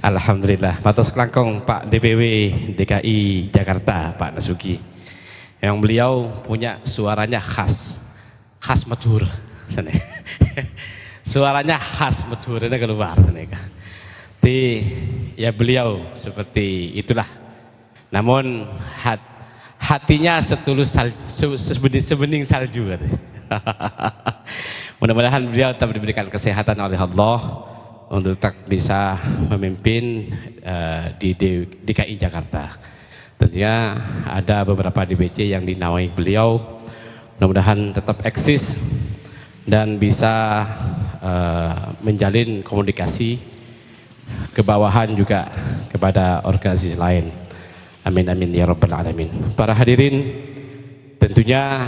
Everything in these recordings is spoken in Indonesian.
Alhamdulillah, matur kelangkong Pak DPW DKI Jakarta, Pak Nasuki. Yang beliau punya suaranya khas Madura. Suaranya khas Madura ini keluar. Ya beliau seperti itulah. Namun hatinya setulus sebening salju. Mudah-mudahan beliau tetap diberikan kesehatan oleh Allah untuk tetap bisa memimpin di DKI Jakarta. Tentunya ada beberapa DBC yang dinaungi beliau, mudah-mudahan tetap eksis dan bisa menjalin komunikasi ke bawahan juga kepada organisasi lain. Amin amin ya rabbal alamin. Para hadirin, tentunya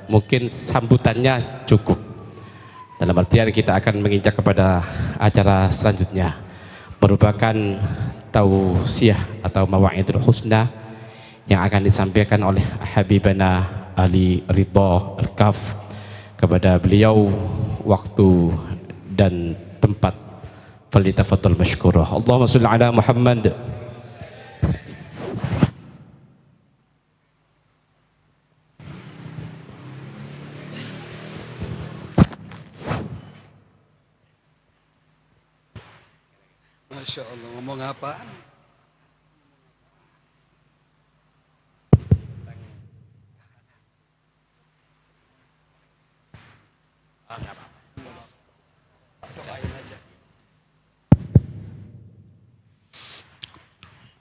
mungkin sambutannya cukup. Dalam artian kita akan menginjak kepada acara selanjutnya, merupakan tausiah atau mawa'idul husna yang akan disampaikan oleh Habibana Ali Ridha Al-Kaf. Kepada beliau waktu dan tempat, falitafaddal mashkurah. Allahumma shalli ala Muhammad. Masya Allah, ngomong apa?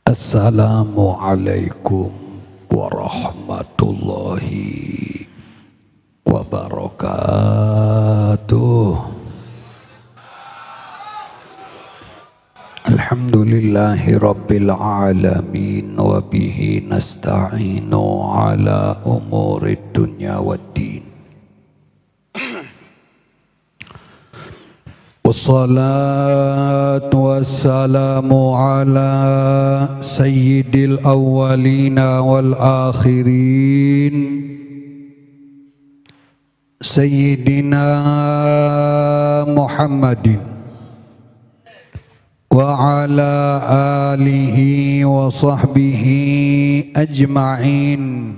Assalamualaikum warahmatullahi wabarakatuh. Alhamdulillahi rabbil alamin wa bihi nasta'inu ala umurid dunya waddin. Wassalatu wassalamu ala sayyidil awwalina wal akhirin Sayyidina Muhammadin wa ala alihi wa sahbihi ajma'in.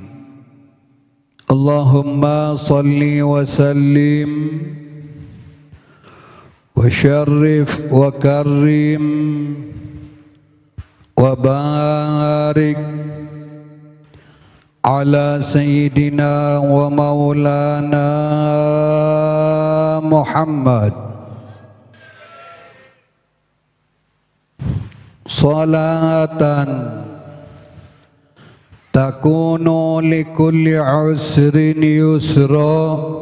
Allahumma salli wa sallim wa syarrif wa karim wa barik ala sayyidina wa maulana Muhammad salatan takunu likulli usrin yusra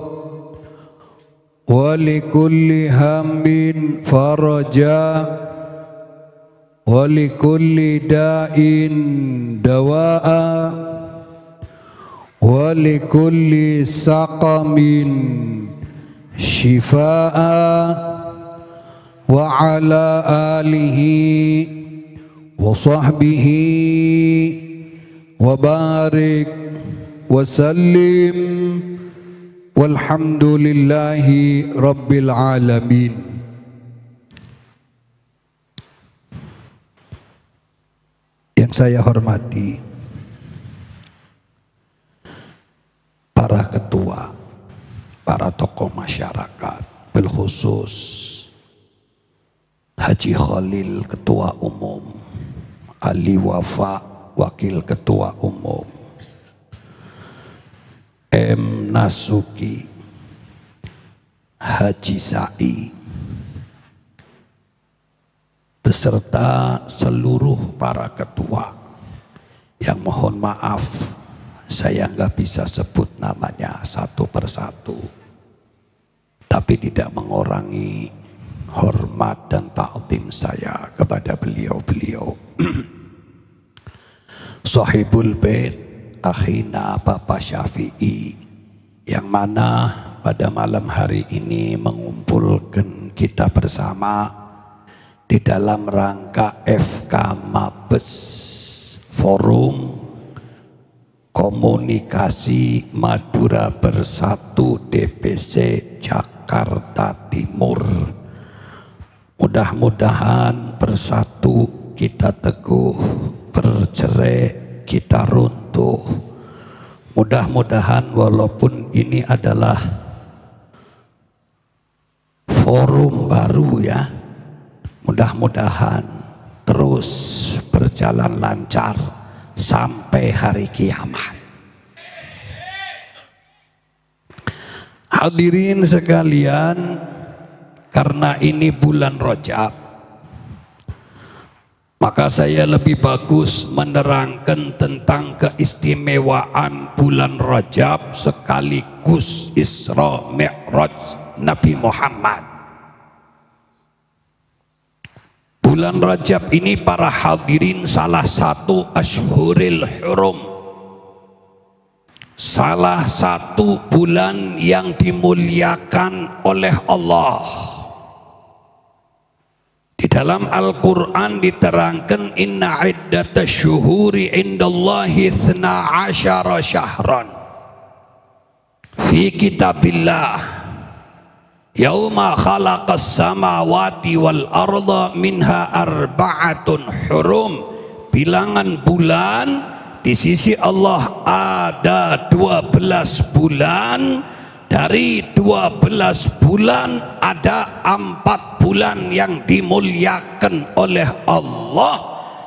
wa likulli hammin faraja wa likulli da'in dawa'a wa likulli saqamin shifaa'a wa ala alihi wa sahbihi wa barik wa sallim walhamdulillahi rabbil alamin. Yang saya hormati para ketua, para tokoh masyarakat, bilkhusus Haji Khalil Ketua Umum, Ali Wafa Wakil Ketua Umum, M. Nasuki, Haji Sa'i, beserta seluruh para ketua yang mohon maaf saya nggak bisa sebut namanya satu persatu, tapi tidak mengurangi hormat dan ta'zim saya kepada beliau-beliau. Sahibul Bait, akhina Bapak Syafi'i, yang mana pada malam hari ini mengumpulkan kita bersama di dalam rangka FK Mabes, Forum Komunikasi Madura Bersatu DPC Jakarta Timur. mudah-mudahan bersatu kita teguh, bercerai kita runtuh. Mudah-mudahan walaupun ini adalah forum baru ya, mudah-mudahan terus berjalan lancar sampai hari kiamat. Hadirin sekalian, karena ini bulan Rajab, maka saya lebih bagus menerangkan tentang keistimewaan bulan Rajab sekaligus Isra Mi'raj Nabi Muhammad. Bulan Rajab ini para hadirin salah satu Ashhuril Hurum, salah satu bulan yang dimuliakan oleh Allah. Di dalam Al-Quran diterangkan inna iddatash syuhuri indallahi 12 syahran fi kitabillah yauma khalaqas samawati wal arda minha arba'atun hurum. Bilangan bulan di sisi Allah ada 12 bulan. Dari 12 bulan ada 4 bulan yang dimuliakan oleh Allah.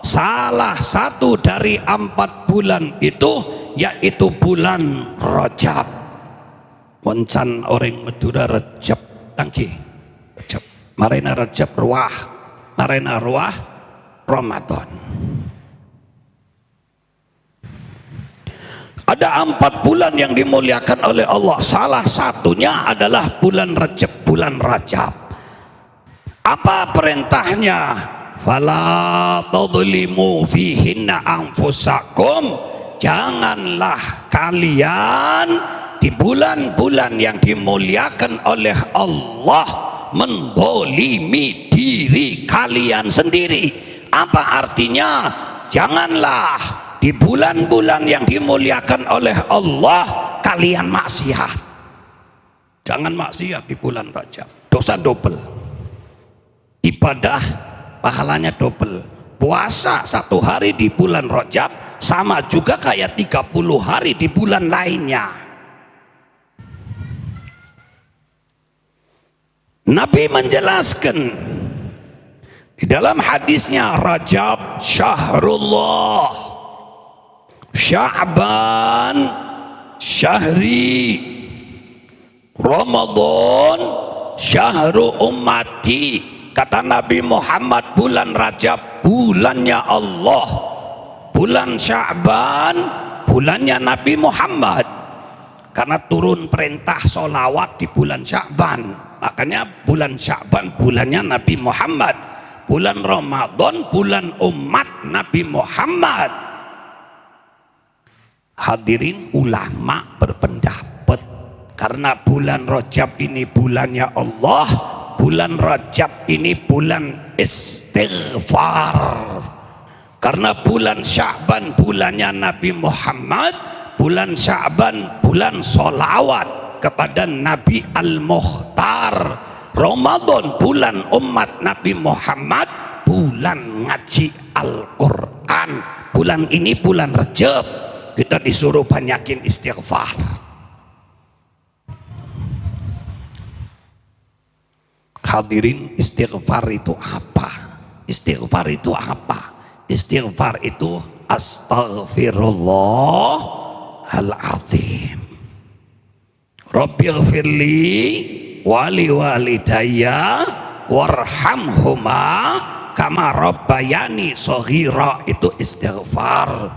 Salah satu dari 4 bulan itu yaitu bulan Rajab. Moncan orang Madura Rajab tangki Rajab marina Rajab ruah marina ruah Ramadan. Ada 4 bulan yang dimuliakan oleh Allah. Salah satunya adalah bulan Rajab, bulan Rajab. Apa perintahnya? Fala tadlimu fihinna anfusakum. Janganlah kalian di bulan-bulan yang dimuliakan oleh Allah mendolimi diri kalian sendiri. Apa artinya? Janganlah di bulan-bulan yang dimuliakan oleh Allah kalian maksiat. Jangan maksiat di bulan Rajab, dosa double. Ibadah pahalanya double. Puasa 1 hari di bulan Rajab sama juga kayak 30 hari di bulan lainnya. Nabi menjelaskan di dalam hadisnya, Rajab syahrullah, Sya'ban syahri, Ramadan syahru ummati. Kata Nabi Muhammad, bulan Rajab bulannya Allah, bulan Sya'ban bulannya Nabi Muhammad. Karena turun perintah sholawat di bulan Sya'ban, makanya bulan Sya'ban bulannya Nabi Muhammad. Bulan Ramadan bulan umat Nabi Muhammad. Hadirin, ulama berpendapat karena bulan Rajab ini bulannya Allah, bulan Rajab ini bulan istighfar. Karena bulan Sya'ban bulannya Nabi Muhammad, bulan Sya'ban bulan sholawat kepada Nabi Al-Mukhtar. Ramadan bulan umat Nabi Muhammad, bulan ngaji Al-Quran. Bulan ini bulan Rajab, kita disuruh banyakin istighfar. Hadirin, istighfar itu apa? Istighfar itu apa? Istighfar itu astaghfirullahaladzim. Rabbighfirli wali walidayya warhamhuma kama rabbayani shaghira. Itu istighfar.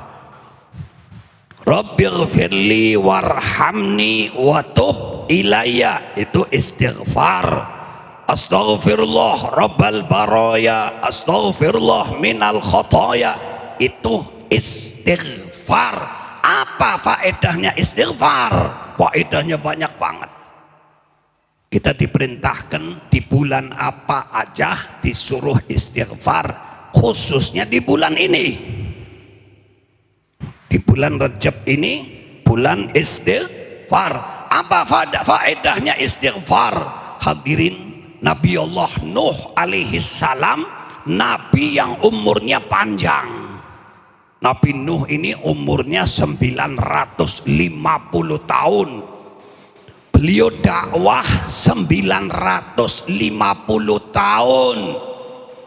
Rabbighfirli warhamni watub ilayya. Itu istighfar. Astaghfirullah rabbal baraya, astaghfirullah minal khotoya. Itu istighfar. Apa faedahnya istighfar? Faedahnya banyak banget. Kita diperintahkan di bulan apa aja disuruh istighfar, khususnya di bulan ini. Di bulan Rajab ini bulan istighfar. Apa faedahnya istighfar? Hadirin, Nabi Allah Nuh alaihi salam, nabi yang umurnya panjang. Nabi Nuh ini umurnya 950 tahun. Beliau dakwah 950 tahun.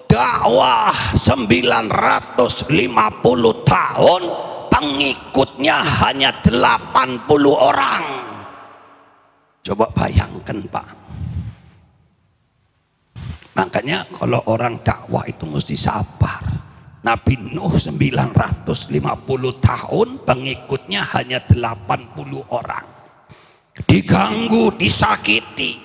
Dakwah 950 tahun, pengikutnya hanya 80 orang. Coba bayangkan Pak. Makanya kalau orang dakwah itu mesti sabar. Nabi Nuh 950 tahun, pengikutnya hanya 80 orang. Diganggu, disakiti.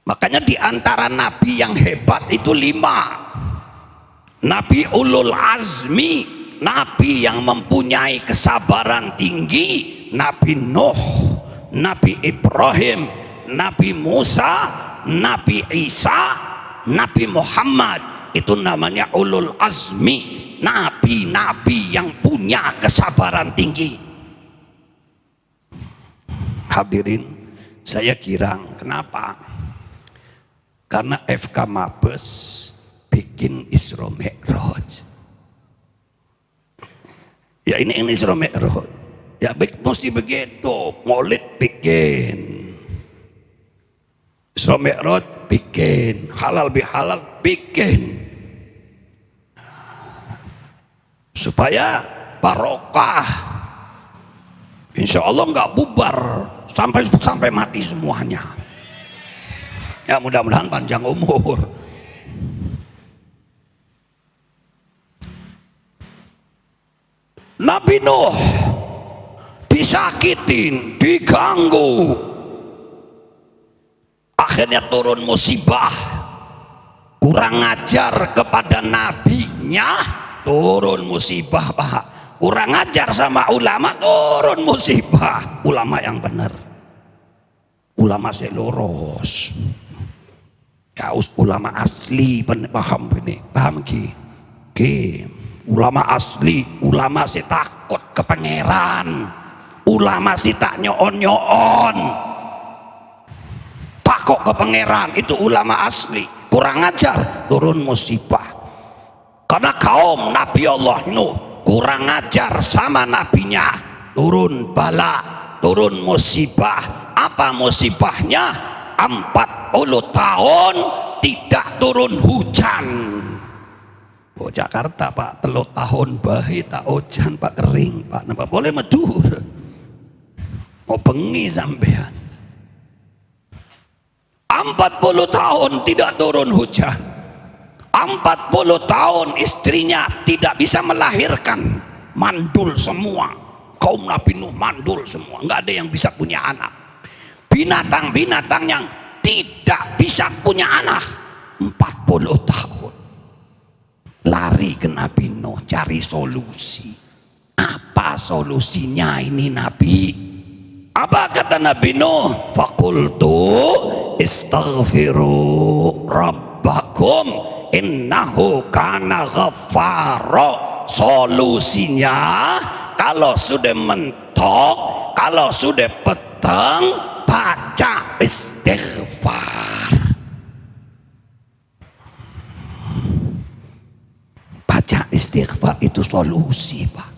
Makanya di antara nabi yang hebat itu 5. Nabi ulul azmi, nabi yang mempunyai kesabaran tinggi, Nabi Nuh, Nabi Ibrahim, Nabi Musa, Nabi Isa, Nabi Muhammad. Itu namanya ulul azmi, nabi-nabi yang punya kesabaran tinggi. Hadirin, saya girang. Kenapa? Karena FK Mabes bikin Isra Mi'raj. Ya ini Isra Mi'raj. Ya mesti begitu. Maulid bikin, Isra Mi'raj bikin, halal bihalal bikin, supaya barokah. Insya Allah nggak bubar sampai mati semuanya. Ya mudah-mudahan panjang umur. Nabi Nuh disakitin, diganggu, akhirnya turun musibah. Kurang ajar kepada nabinya, turun musibah Pak. Kurang ajar sama ulama, turun musibah. Ulama yang benar, ulama seluros. Ya ulama asli, paham ini, paham ki? Ulama asli, ulama si takut ke pangeran, ulama si tak nyoon, takut ke pangeran, itu ulama asli. Kurang ajar, turun musibah. Karena kaum Nabi Allah Nuh kurang ajar sama nabinya, turun bala, turun musibah. Apa musibahnya? 40 tahun tidak turun hujan. Oh Jakarta Pak, 3 tahun bahi tak hujan Pak, kering Pak, nampak boleh medur. Mau bengi sampean. 40 tahun tidak turun hujan. 40 tahun istrinya tidak bisa melahirkan, mandul semua. Kaum Nabi Nuh mandul semua, nggak ada yang bisa punya anak. Binatang-binatang yang tidak bisa punya anak, 40 tahun lari ke Nabi Nuh cari solusi. Apa solusinya ini Nabi? Apa kata Nabi Nuh? Fakultu istaghfiru rabbakum innahu kana ghaffara. Solusinya kalau sudah mentok, kalau sudah petang, baca istighfar. Baca istighfar itu solusi Pak.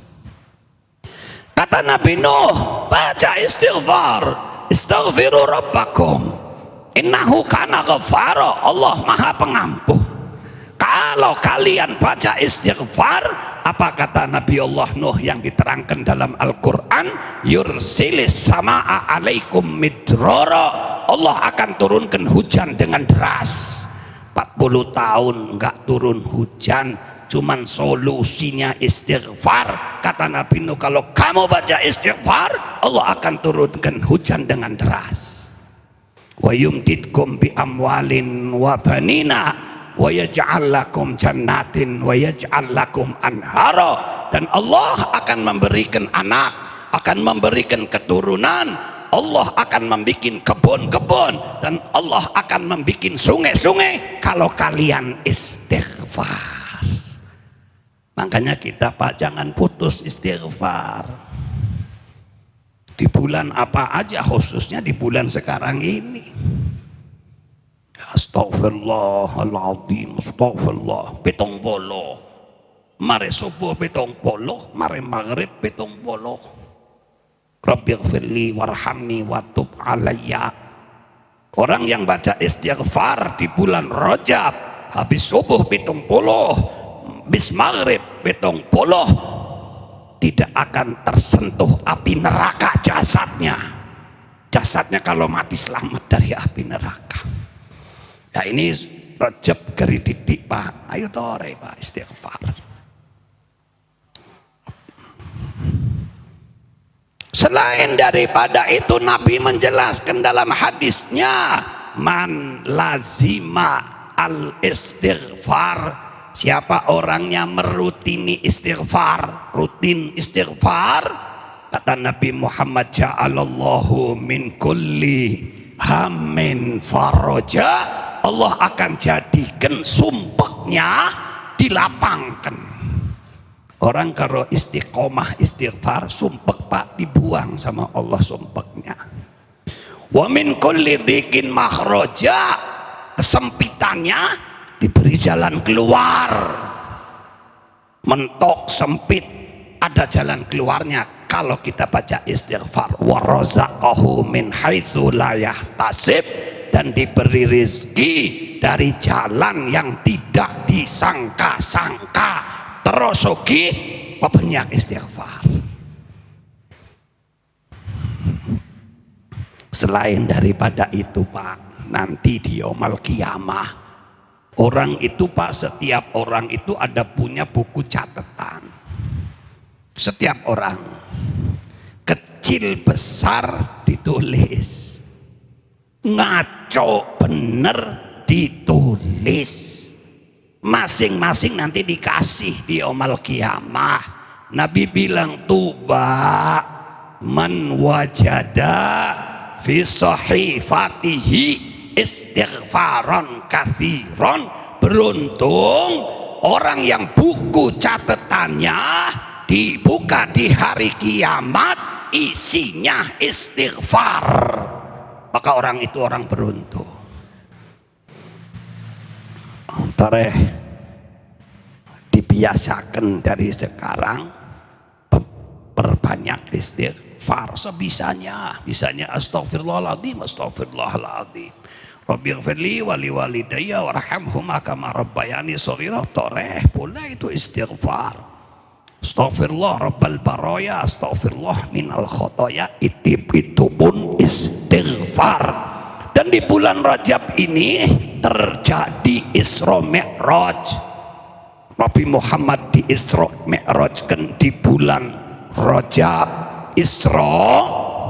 Kata Nabi Nuh, baca istighfar. Istaghfiru rabbakum innahu kana ghaffara. Allah maha pengampun. Kalau kalian baca istighfar, apa kata Nabi Allah Nuh yang diterangkan dalam Al-Quran? Yursilis sama'a alaikum midrara. Allah akan turunkan hujan dengan deras. 40 tahun enggak turun hujan, cuman solusinya istighfar. Kata Nabi Nuh, kalau kamu baca istighfar, Allah akan turunkan hujan dengan deras. Wa yumditkum bi amwalin wa banina wa yaj'al lakum jannatin wa yaj'al lakum anhara. Dan Allah akan memberikan anak, akan memberikan keturunan, Allah akan membuat kebun-kebun, dan Allah akan membuat sungai-sungai kalau kalian istighfar. Makanya kita Pak jangan putus istighfar. Di bulan apa aja, khususnya di bulan sekarang ini. Astagfirullahaladzim, astagfirullah. 70. Mari subuh 70, mari maghrib 70. Rabbighfirli warhamni watub alayya. Orang yang baca istighfar di bulan Rajab, habis subuh 70, habis maghrib 70, tidak akan tersentuh api neraka jasadnya. Jasadnya kalau mati selamat dari api neraka. Ya ini Rajab geri didik Pak. Ayo tore Pak istighfar. Selain daripada itu Nabi menjelaskan dalam hadisnya, man lazima al istighfar, siapa orangnya merutini istighfar, rutin istighfar, kata Nabi Muhammad, ja'alallahu min kulli hammin faraja, Allah akan jadikan sumpeknya dilapangkan. Orang kalau istiqomah istighfar, sumpek Pak dibuang sama Allah sumpeknya. Wa min kulli dzikin makhraja, kesempitannya diberi jalan keluar. Mentok sempit ada jalan keluarnya kalau kita baca istighfar. Wa razaqahu min haitsu la yahtasib, dan diberi rezeki dari jalan yang tidak disangka-sangka. Terus banyak istighfar. Selain daripada itu Pak, nanti di yaumul qiyamah orang itu Pak, setiap orang itu ada punya buku catatan. Setiap orang kecil besar ditulis, ngaco bener ditulis. Masing-masing nanti dikasih di yaumul qiyamah. Nabi bilang, tuba man wajada fi sahifatihi istighfaran katsiran, beruntung orang yang buku catatannya dibuka di hari kiamat isinya istighfar, maka orang itu orang beruntung. Tareh dibiasakan dari sekarang, perbanyak istighfar sebisanya. Bisanya astagfirullahaladzim, astagfirullahaladzim. Rabbighfirli wali walidayya warhamhuma kama rabbayani shaghira. Tareh boleh itu istighfar. Astagfirullah rabbal baraya, astagfirullah minal khotoya, itu pun istighfar. Dan di bulan Rajab ini terjadi Isra Mi'raj. Nabi Muhammad di Isra Mi'rajkan di bulan Rajab. Isra,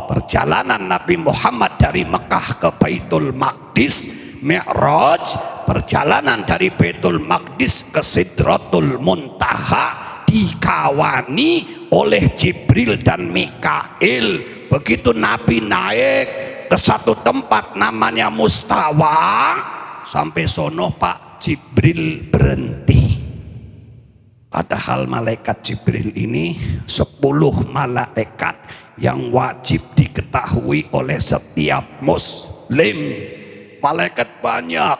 perjalanan Nabi Muhammad dari Mekah ke Baitul Maqdis. Mi'raj, perjalanan dari Baitul Maqdis ke Sidratul Muntaha, dikawani oleh Jibril dan Mikail. Begitu Nabi naik ke satu tempat namanya Mustawa, sampai sono Pak Jibril berhenti. Padahal malaikat Jibril ini 10 malaikat yang wajib diketahui oleh setiap muslim. Malaikat banyak.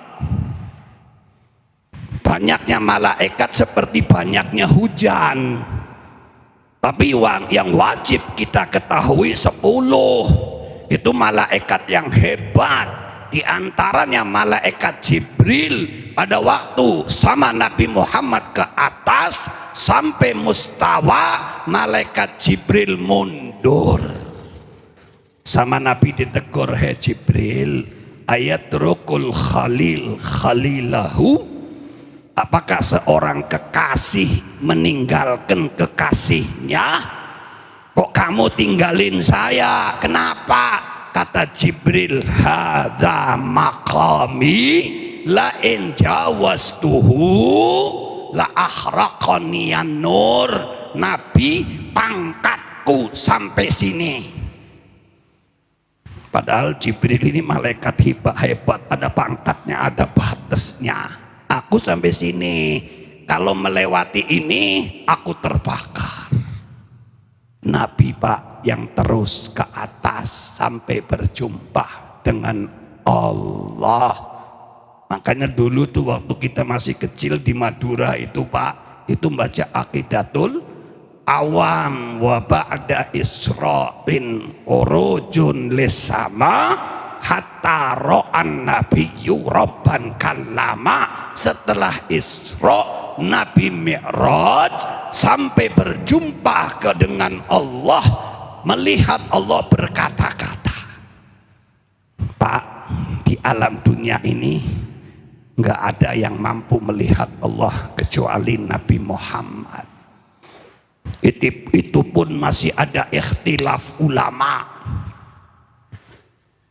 Banyaknya malaikat seperti banyaknya hujan. Tapi yang wajib kita ketahui 10. Itu malaikat yang hebat. Di antaranya malaikat Jibril. Pada waktu sama Nabi Muhammad ke atas sampai Mustawa, malaikat Jibril mundur. Sama Nabi ditegur, "Hei Jibril, ayatrukul khalil khalilahu?" Apakah seorang kekasih meninggalkan kekasihnya? Kok kamu tinggalin saya? Kenapa? Kata Jibril, hadza maqami la in jawastuhu la akhraqaniyan nur. Nabi, pangkatku sampai sini. Padahal Jibril ini malaikat hebat, ada pangkatnya, ada batasnya. Aku sampai sini, kalau melewati ini aku terbakar. Nabi Pak yang terus ke atas sampai berjumpa dengan Allah. Makanya dulu tuh waktu kita masih kecil di Madura itu Pak, itu baca Aqidatul Awam wa ba'da Isra'in urujun lisama hatta ra'an nabiyyu rabban kallama. Setelah Isra Nabi Mi'raj sampai berjumpa dengan Allah, melihat Allah berkata-kata. Pak, di alam dunia ini nggak ada yang mampu melihat Allah kecuali Nabi Muhammad. Itu pun masih ada ikhtilaf ulama.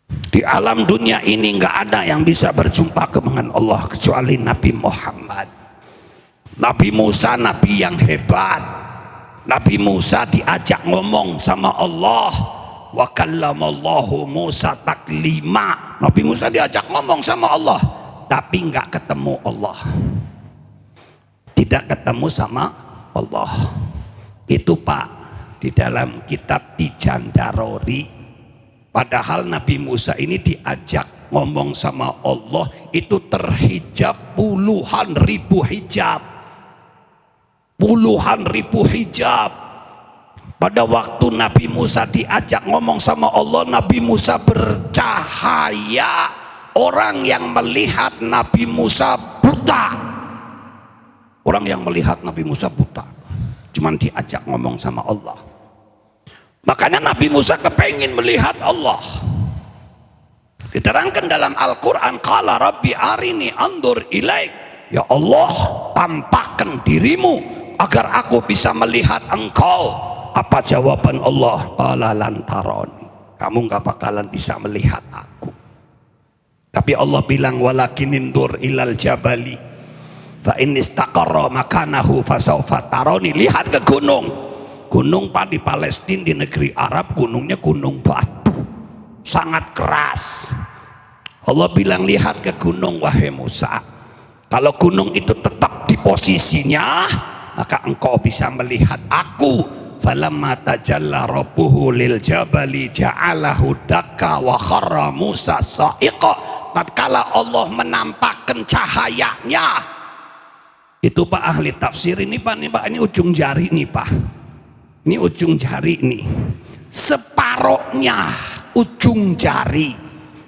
Di alam dunia ini nggak ada yang bisa berjumpa dengan Allah kecuali Nabi Muhammad. Nabi Musa nabi yang hebat. Nabi Musa diajak ngomong sama Allah. Wa kallamallahu Musa taklima. Nabi Musa diajak ngomong sama Allah, tapi nggak ketemu Allah, tidak ketemu sama Allah. Itu Pak, di dalam kitab Tijan Darori. Padahal Nabi Musa ini diajak ngomong sama Allah, itu terhijab puluhan ribu hijab. Puluhan ribu hijab. Pada waktu Nabi Musa diajak ngomong sama Allah, Nabi Musa bercahaya. Orang yang melihat Nabi Musa buta. Orang yang melihat Nabi Musa buta, cuman diajak ngomong sama Allah. Makanya Nabi Musa kepengin melihat Allah. Diterangkan dalam Al-Quran, qala rabbi arini andur ilaik. Ya Allah, tampakkan dirimu agar aku bisa melihat engkau. Apa jawaban Allah? Qala lan tarani. Kamu gak bakalan bisa melihat aku. Tapi Allah bilang walakin indur ilal jabali fa in istaqarra makanahu fasawfa tarani. Lihat ke gunung. Gunung Pak di Palestina, di negeri Arab, gunungnya gunung batu, sangat keras. Allah bilang lihat ke gunung wahai Musa. Kalau gunung itu tetap di posisinya, maka engkau bisa melihat aku. Falamma tajalla rabbuhu lil jabali ja'alahu dakka wa kharra Musa sa'iqa. Tatkala Allah menampakkan cahayanya, itu Pak ahli tafsir ini Pak, ini ujung jari nih Pak, ini ujung jari nih, separohnya ujung jari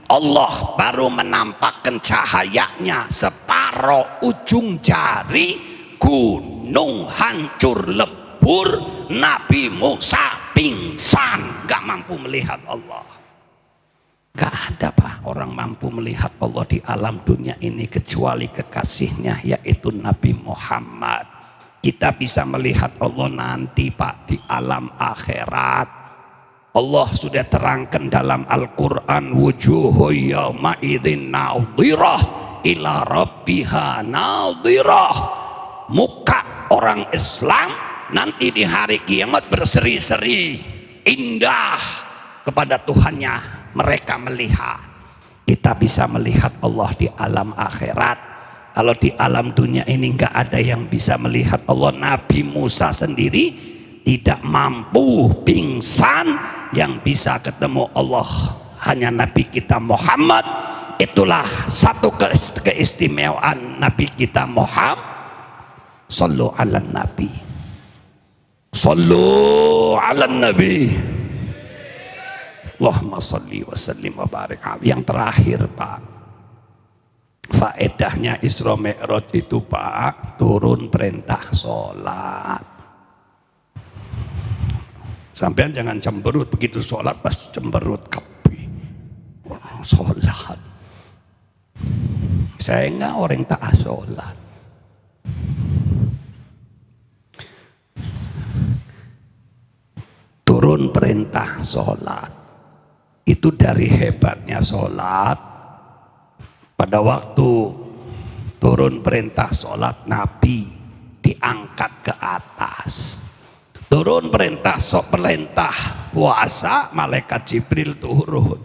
Allah baru menampakkan cahayanya. Separoh ujung jari gunung hancur lebur, Nabi Musa pingsan, gak mampu melihat Allah. Gak ada Pak orang mampu melihat Allah di alam dunia ini kecuali kekasihnya, yaitu Nabi Muhammad. Kita bisa melihat Allah nanti Pak di alam akhirat. Allah sudah terangkan dalam Al-Quran, wujuhu yawma idzin nadhirah ila rabbiha nadhirah. Muka orang Islam nanti di hari kiamat berseri-seri indah kepada Tuhannya. Mereka melihat. Kita bisa melihat Allah di alam akhirat. Kalau di alam dunia ini nggak ada yang bisa melihat Allah. Nabi Musa sendiri tidak mampu, pingsan. Yang bisa ketemu Allah hanya Nabi kita Muhammad. Itulah satu keistimewaan Nabi kita Muhammad. Sallu ala Nabi. Sallu ala Nabi. Allahumma salli wa sallim wa barik. Yang terakhir Pak, faedahnya Isra Mi'raj itu Pak, turun perintah sholat. Sampean jangan cemberut, begitu sholat pas cemberut kabeh. Sholat. Saya enggak orang tak sholat. Turun perintah sholat. Itu dari hebatnya sholat. Pada waktu turun perintah sholat, Nabi diangkat ke atas. Turun perintah puasa, malaikat Jibril turun.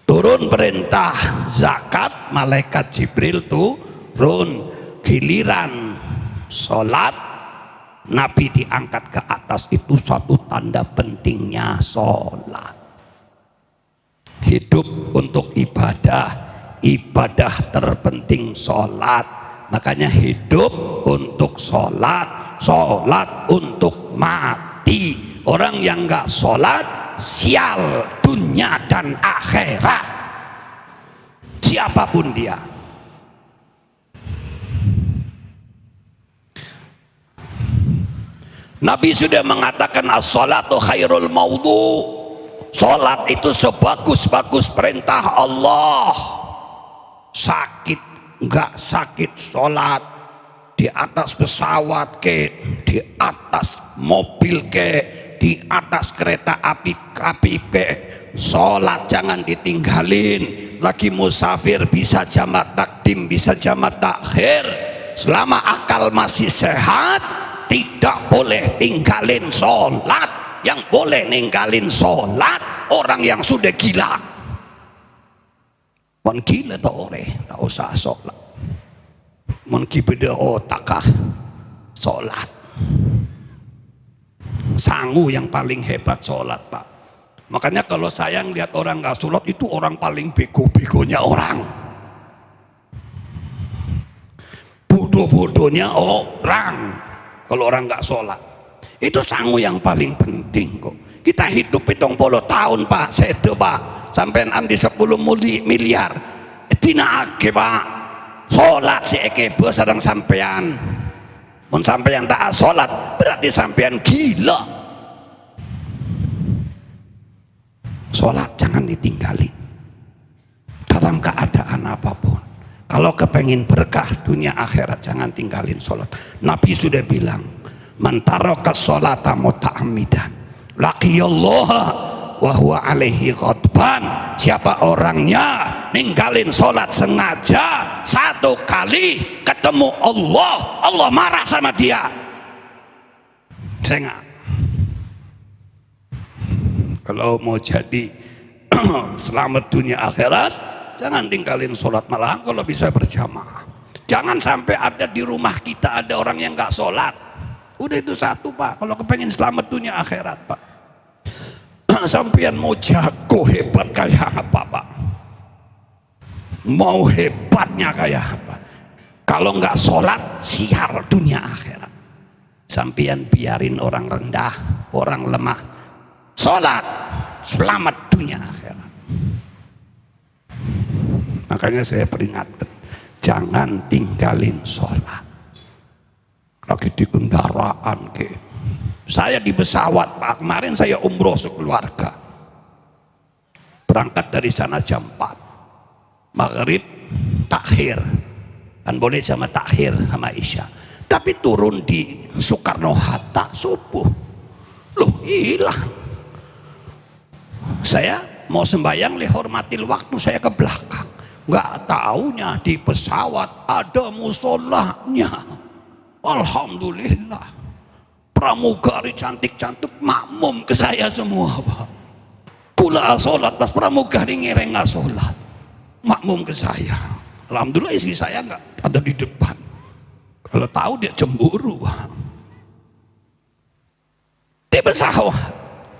Turun perintah zakat, malaikat Jibril turun. Giliran sholat, Nabi diangkat ke atas. Itu satu tanda pentingnya sholat. Hidup untuk ibadah, ibadah terpenting sholat. Makanya hidup untuk sholat, sholat untuk mati. Orang yang nggak sholat sial dunia dan akhirat, siapapun dia. Nabi sudah mengatakan as-salatu khairul maudhu. Salat itu sebagus-bagus perintah Allah. Sakit enggak sakit salat, di atas pesawat ke, di atas mobil ke, di atas kereta api ke, salat jangan ditinggalin. Lagi musafir bisa jamak takdim, bisa jamak takhir. Selama akal masih sehat, tidak boleh tinggalin sholat. Yang boleh ninggalin sholat orang yang sudah gila. Mon gila tak oleh, tak usah sholat. Mon beda otakah sholat. Sangu yang paling hebat sholat, Pak. Makanya kalau saya lihat orang nggak sholat itu orang paling bego-begonya orang. Bodoh-bodohnya orang. Kalau orang nggak sholat itu sangu yang paling penting kok. Kita hidup 70 tahun Pak, sedo Pak, sampean andi 10 miliar tina ake Pak, sholat si eke bos sedang sampean. Mun sampean tak sholat berarti sampean gila. Sholat jangan ditinggalin dalam keadaan apapun. Kalau kepengin berkah dunia akhirat jangan tinggalin sholat. Nabi sudah bilang, man taraka sholata muta'ammidan laqiyallaha wa huwa alaihi ghadban. Siapa orangnya ninggalin sholat sengaja, satu kali ketemu Allah, Allah marah sama dia. Saya kalau mau jadi selamat dunia akhirat, jangan tinggalin sholat, malah kalau bisa berjamaah. Jangan sampai ada di rumah kita ada orang yang nggak sholat. Udah itu satu Pak. Kalau kepengen selamat dunia akhirat Pak, sampean mau jago hebat kayak apa Pak? Mau hebatnya kayak apa? Kalau nggak sholat sial dunia akhirat. Sampean biarin orang rendah, orang lemah sholat, selamat dunia akhirat. Makanya saya peringatkan, jangan tinggalin sholat. Lagi di kendaraan ke, saya di pesawat Pak, kemarin saya umroh sekeluarga, berangkat dari sana jam 4 maghrib takhir, kan boleh sama takhir sama isya, tapi turun di Soekarno Hatta subuh, loh hilang. Saya mau sembahyang lihormatil waktu, saya ke belakang, nggak taunya di pesawat ada musolahnya. Alhamdulillah, pramugari cantik-cantik makmum ke saya semua Pak. Kula sholat pas pramugari ngereng sholat, makmum ke saya. Alhamdulillah istri saya nggak ada di depan. Kalau tahu dia cemburu Pak. Di pesawat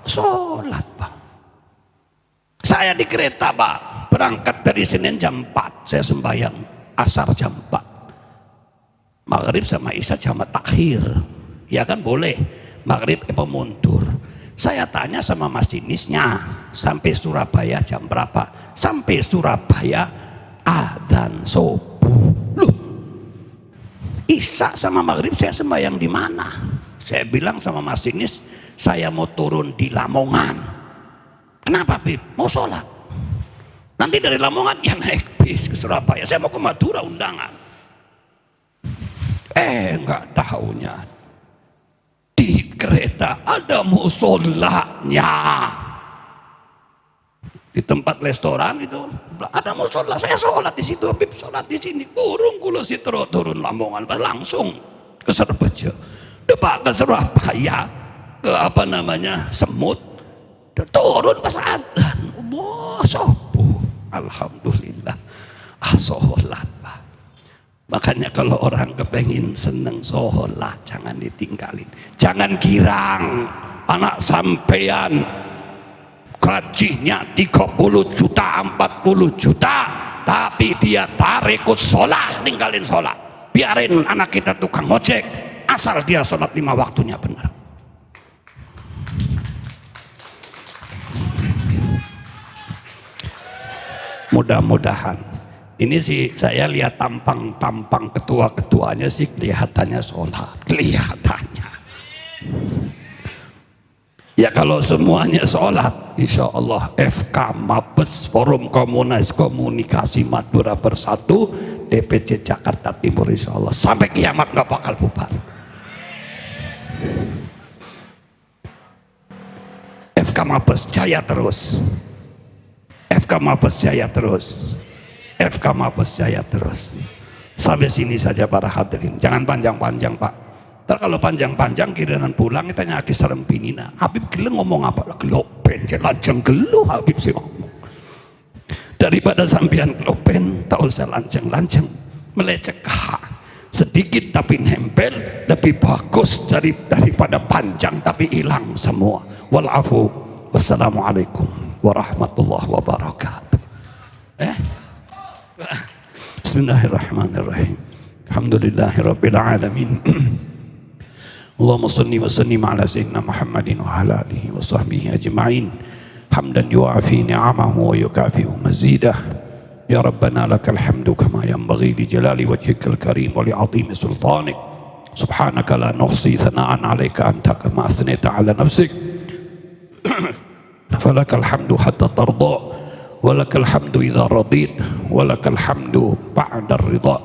sholat Pak. Saya di kereta Pak, berangkat dari Senin jam 4, saya sembahyang asar jam 4. Maghrib sama isya jamaah takhir, ya kan boleh maghrib mundur. Saya tanya sama masinisnya, sampai Surabaya jam berapa? Sampai Surabaya adzan subuh. Loh, isya sama maghrib saya sembahyang di mana? Saya bilang sama masinis, saya mau turun di Lamongan. Kenapa Bib? Mau sholat. Nanti dari Lamongan ya naik bis ke Surabaya. Saya mau ke Madura undangan. Enggak tahunya di kereta ada musolanya, di tempat restoran itu ada musola. Saya sholat di situ, Habib sholat di sini. Burung kulo sitro turun Lamongan langsung ke Surabaya, depak ke Surabaya ke apa namanya Semut, turun pas adzan. Wah subuh, alhamdulillah sholat Pak. Makanya kalau orang kepengin seneng sholat jangan ditinggalin, jangan girang. Anak sampean gajinya 30 juta 40 juta tapi dia tarikus sholah, ninggalin sholat. Biarin anak kita tukang ojek, asal dia sholat 5 waktunya benar. Mudah-mudahan ini sih saya lihat tampang ketua-ketuanya sih kelihatannya sholat, kelihatannya. Ya kalau semuanya sholat, insya Allah FK Mabes Forum Komunikasi Madura Bersatu DPC Jakarta Timur, insya Allah sampai kiamat nggak bakal bubar. FK Mabes jaya terus, FK Mabes jaya terus, FK Mabes jaya terus. Sampai sini saja para hadirin, jangan panjang-panjang Pak. Ntar kalau panjang-panjang kirinan pulang kita nyaki serem pinina. Habib gila ngomong apa? Gelopen, lanceng gelu Habib sih ngomong. Daripada sampean gelopen, tak usah lanceng-lanceng, melecek sedikit tapi nempel, lebih bagus daripada panjang tapi hilang semua. Walafu, wassalamualaikum warahmatullahi wabarakatuh. Bismillahirrahmanirrahim. Alhamdulillahirabbil alamin. Allahumma salli wa sallim ala sayyidina Muhammadin wa ala alihi wa sahbihi ajma'in hamdan yu'afi ni'amahu wa yukafi'u mazidah. Ya Rabbana lakal hamdu kama yanbaghi li jalali wajhikal karim wa li 'azimi sultanik. Subhanaka la nuhsi thana'an 'alaika anta kama athnayta 'ala nafsik. Falakal hamdu hatta tarda wa lakal hamdu idza radit wa lakal hamdu ba'da ar-ridha.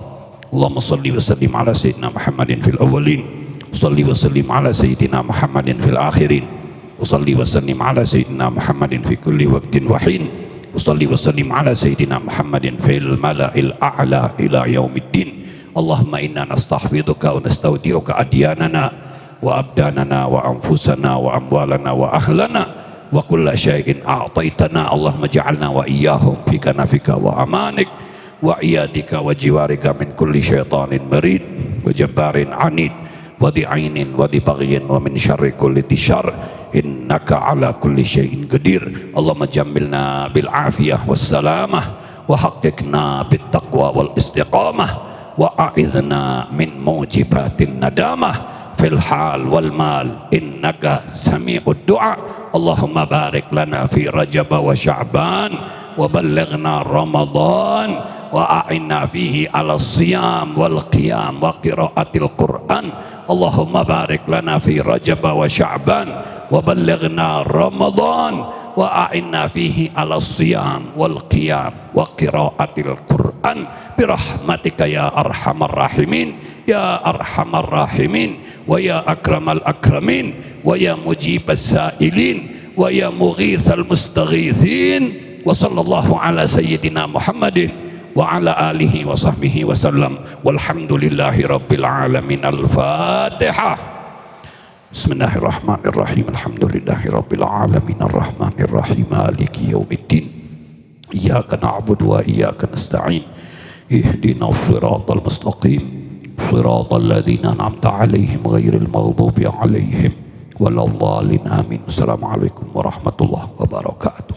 Allahumma salli wa sallim ala sayyidina Muhammadin fil awwalin, salli wa sallim ala sayyidina Muhammadin fil akhirin, wa salli wa sallim ala sayyidina Muhammadin fi kulli waqtin wa hin, wa salli wa sallim ala sayyidina Muhammadin fil mala'il a'la ila yaumiddin. Allahumma inna nastahfiduka wa nastaudiuka adyanana wa abdanana wa anfusana wa amwalana wa ahlana wa kulla syai'in a'taitana. Allahumma ja'alna wa iyyahum fi kanafika wa amanik wa iyadika wa jiwarika min kulli syaitanin marid wa jabbarin anid wa di ainin wa di baghyin wa min syarri kulli tishar innaka ala kulli syai'in qadir. Allahumma jammilna bil afiyah was salamah wa haqiqna bit taqwa wal istiqamah wa a'idhna min mujibatin nadamah fil hal wal mal innaka sami'ud du'a. Allahumma barik lana fi rajab wa sya'ban wa ballighna ramadan wa a'inna fihi ala siyam wal qiyam wa qiraatil Qur'an. Allahumma barik lana fi rajab wa sya'ban wa ballighna ramadan wa a'inna fihi ala siyam wal qiyam wa qiraatil Qur'an birahmatika ya arhamar rahimin ya arhamar rahimin wa ya akramal akramin wa ya mujibas sa'ilin wa ya mughithal mustaghithin. Wa sallallahu ala sayyidina Muhammadin wa ala alihi wa sahbihi wa sallam walhamdulillahi rabbil alamin. Al-Fatihah. Bismillahirrahmanirrahim. Alhamdulillahi rabbil alamin arrahmanir rahim maliki yaumiddin. Iyyaka na'budu wa iyyaka nasta'in. Ihdinas siratal mustaqim siratal ladzina an'amta 'alaihim ghairil maghdubi 'alaihim waladdallin. Amin. Assalamualaikum warahmatullahi wabarakatuh.